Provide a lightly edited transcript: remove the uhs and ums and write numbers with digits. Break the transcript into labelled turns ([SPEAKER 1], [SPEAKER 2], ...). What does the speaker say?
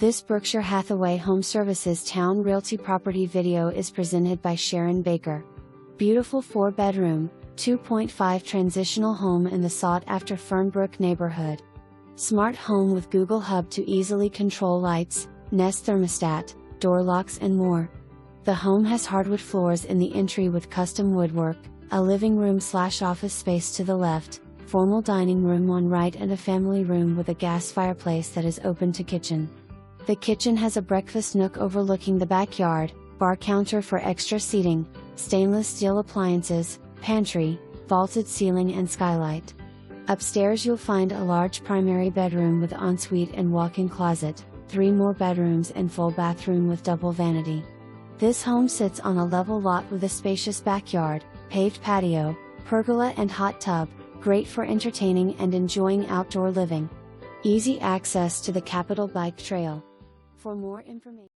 [SPEAKER 1] This Berkshire Hathaway HomeServices Towne Realty property video is presented by Sharon Baker. Beautiful 4-bedroom, 2.5 transitional home in the sought-after Fernbrook neighborhood. Smart home with Google Hub to easily control lights, Nest thermostat, door locks and more. The home has hardwood floors in the entry with custom woodwork, a living room/office space to the left, formal dining room on right and a family room with a gas fireplace that is open to kitchen. The kitchen has a breakfast nook overlooking the backyard, bar counter for extra seating, stainless steel appliances, pantry, vaulted ceiling and skylight. Upstairs you'll find a large primary bedroom with ensuite and walk-in closet, 3 more bedrooms and full bathroom with double vanity. This home sits on a level lot with a spacious backyard, paved patio, pergola and hot tub, great for entertaining and enjoying outdoor living. Easy access to the Capitol Bike Trail. For more information